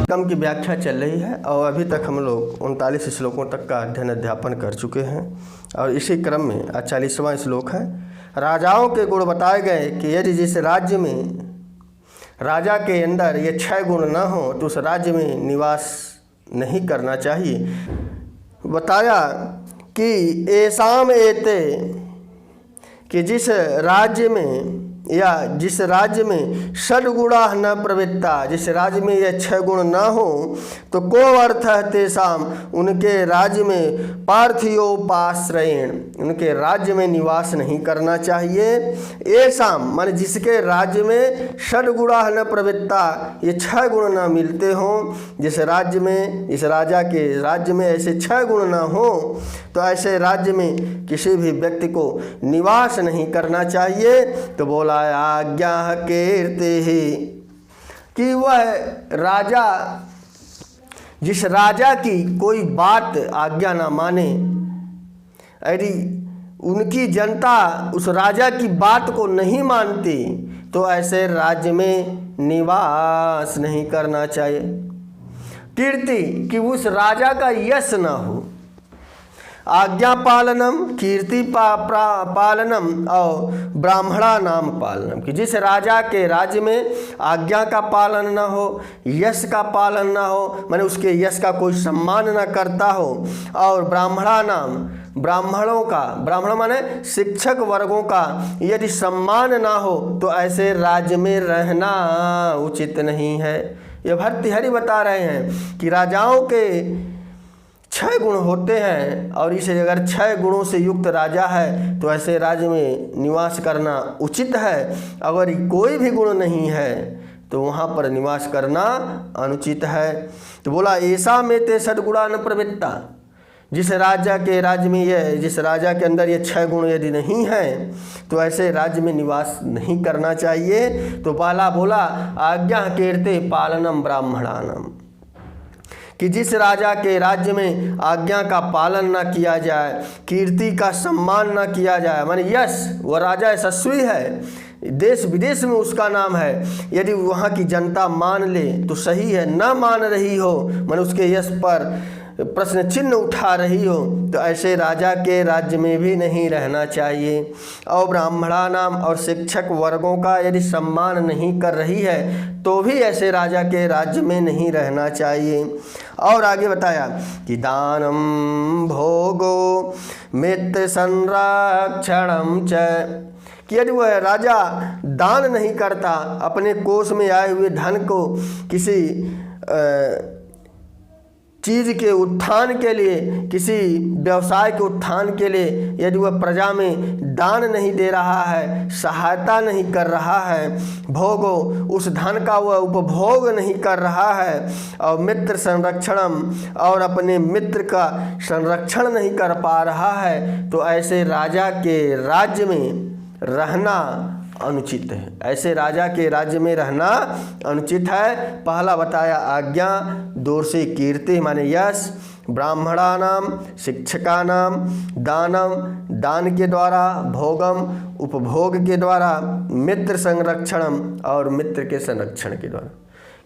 क्रम की व्याख्या चल रही है और अभी तक हम लोग 39 श्लोकों तक का अध्ययन अध्यापन कर चुके हैं और इसी क्रम में 40वां श्लोक है। राजाओं के गुण बताए गए कि यदि जिस राज्य में राजा के अंदर ये 6 गुण न हो तो उस राज्य में निवास नहीं करना चाहिए। बताया कि ऐसाम एते कि जिस राज्य में या जिस राज्य में षड्गुणा न प्रवृत्ता, जिस राज्य में यह 6 गुण न हो तो को अर्थ है तेसाम, उनके राज्य में पार्थियोपाश्रयण, उनके राज्य में निवास नहीं करना चाहिए। ऐसाम माने जिसके राज्य में षड्गुणा न प्रवृत्ता, ये 6 गुण न मिलते हों, जिस राज्य में इस राजा के राज्य में ऐसे 6 गुण न हो तो ऐसे राज्य में किसी भी व्यक्ति को निवास नहीं करना चाहिए। तो बोला आज्ञा कीर्ति ही कि वह राजा जिस राजा की कोई बात आज्ञा ना माने, यदि उनकी जनता उस राजा की बात को नहीं मानती तो ऐसे राज्य में निवास नहीं करना चाहिए। कीर्ति कि उस राजा का यश ना हो, आज्ञा पालनम कीर्ति पालनम और ब्राह्मणा नाम पालनम, कि जिस राजा के राज्य में आज्ञा का पालन ना हो, यश का पालन ना हो, माने उसके यश का कोई सम्मान ना करता हो, और ब्राह्मणा नाम ब्राह्मणों का, ब्राह्मण माने शिक्षक वर्गों का यदि सम्मान ना हो तो ऐसे राज्य में रहना उचित नहीं है। यह भर्तृहरि बता रहे हैं कि राजाओं के 6 गुण होते हैं और इसे अगर 6 गुणों से युक्त राजा है तो ऐसे राज्य में निवास करना उचित है। अगर कोई भी गुण नहीं है तो वहाँ पर निवास करना अनुचित है। तो बोला ऐसा में ते सद्गुणा न प्रवृत्ता, जिस राजा के राज्य में जिस राजा के अंदर ये 6 गुण यदि नहीं है तो ऐसे राज्य में निवास नहीं करना चाहिए। तो पाला बोला आज्ञा कीर्ते पालनम ब्राह्मणानम, कि जिस राजा के राज्य में आज्ञा का पालन ना किया जाए, कीर्ति का सम्मान ना किया जाए, माने यश, वह राजा यशस्वी है, देश विदेश में उसका नाम है, यदि वहाँ की जनता मान ले तो सही है, न मान रही हो माने उसके यश पर प्रश्न चिन्ह उठा रही हो तो ऐसे राजा के राज्य में भी नहीं रहना चाहिए। और ब्राह्मणा नाम और शिक्षक वर्गों का यदि सम्मान नहीं कर रही है तो भी ऐसे राजा के राज्य में नहीं रहना चाहिए। और आगे बताया कि दानम भोगो मित्र संरक्षणम च, कि यदि वह राजा दान नहीं करता, अपने कोष में आए हुए धन को किसी चीज़ के उत्थान के लिए, किसी व्यवसाय के उत्थान के लिए यदि वह प्रजा में दान नहीं दे रहा है, सहायता नहीं कर रहा है, भोगो उस धन का वह उपभोग नहीं कर रहा है, और मित्र संरक्षणम और अपने मित्र का संरक्षण नहीं कर पा रहा है तो ऐसे राजा के राज्य में रहना अनुचित है। ऐसे राजा के राज्य में रहना अनुचित है। पहला बताया आज्ञा, दूर से कीर्ति माने यश, ब्राह्मणा नाम शिक्षका नाम, दानम दान के द्वारा, भोगम उपभोग के द्वारा, मित्र संरक्षणम और मित्र के संरक्षण के द्वारा,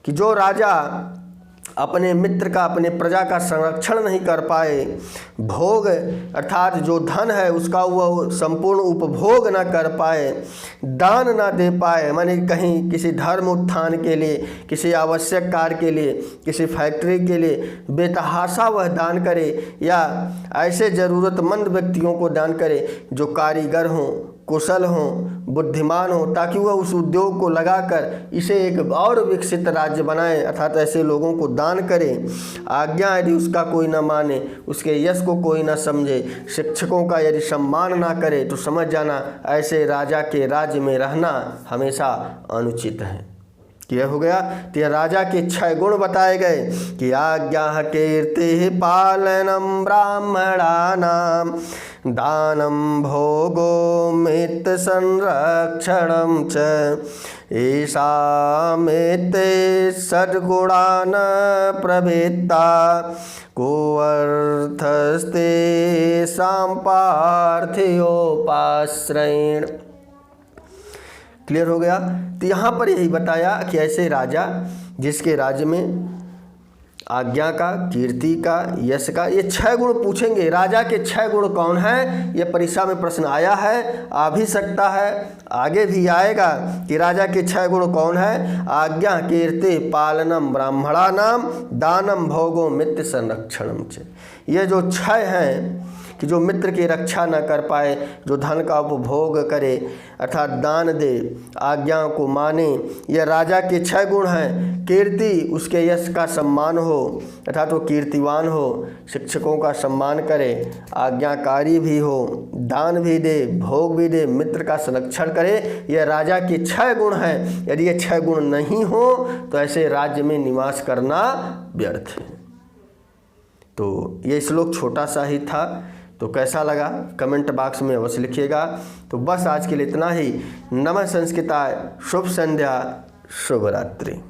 कि जो राजा अपने मित्र का, अपने प्रजा का संरक्षण नहीं कर पाए, भोग अर्थात जो धन है उसका वह संपूर्ण उपभोग ना कर पाए, दान ना दे पाए, माने कहीं किसी धर्म उत्थान के लिए, किसी आवश्यक कार्य के लिए, किसी फैक्ट्री के लिए बेतहाशा वह दान करे या ऐसे ज़रूरतमंद व्यक्तियों को दान करे जो कारीगर हों, कुशल हों, बुद्धिमान हों, ताकि वह उस उद्योग को लगाकर इसे एक और विकसित राज्य बनाए, अर्थात ऐसे लोगों को दान करे। आज्ञा यदि उसका कोई न माने, उसके यश को कोई न समझे, शिक्षकों का यदि सम्मान ना करे तो समझ जाना ऐसे राजा के राज्य में रहना हमेशा अनुचित है। यह हो गया। तो राजा के 6 गुण बताए गए कि आज्ञा कीर्ति पालनम ब्राह्मणानाम, दानम भोगो मित्र संरक्षणम च, ऐसा मेते सद्गुणा न प्रवृत्ता, को अर्थस्ते पार्थियोपाश्रयण। क्लियर हो गया। तो यहाँ पर यही बताया कि ऐसे राजा जिसके राज्य में आज्ञा का, कीर्ति का, यश का, ये 6 गुण पूछेंगे। राजा के 6 गुण कौन हैं, ये परीक्षा में प्रश्न आया है, आ भी सकता है, आगे भी आएगा कि राजा के 6 गुण कौन है। आज्ञा, कीर्ति, पालनम ब्राह्मणानाम, दानम भोगो मित्र संरक्षणम च। ये जो 6 हैं कि जो मित्र की रक्षा न कर पाए, जो धन का उपभोग करे अर्थात दान दे, आज्ञाओं को माने, यह राजा के 6 गुण हैं। कीर्ति, उसके यश का सम्मान हो अर्थात वो कीर्तिवान हो, शिक्षकों का सम्मान करे, आज्ञाकारी भी हो, दान भी दे, भोग भी दे, मित्र का संरक्षण करे, यह राजा के 6 गुण हैं। यदि ये 6 गुण नहीं हो तो ऐसे राज्य में निवास करना व्यर्थ है। तो ये श्लोक छोटा सा ही था, तो कैसा लगा कमेंट बॉक्स में अवश्य लिखिएगा। तो बस आज के लिए इतना ही। नमः संस्कृताय, शुभ संध्या, शुभ रात्रि।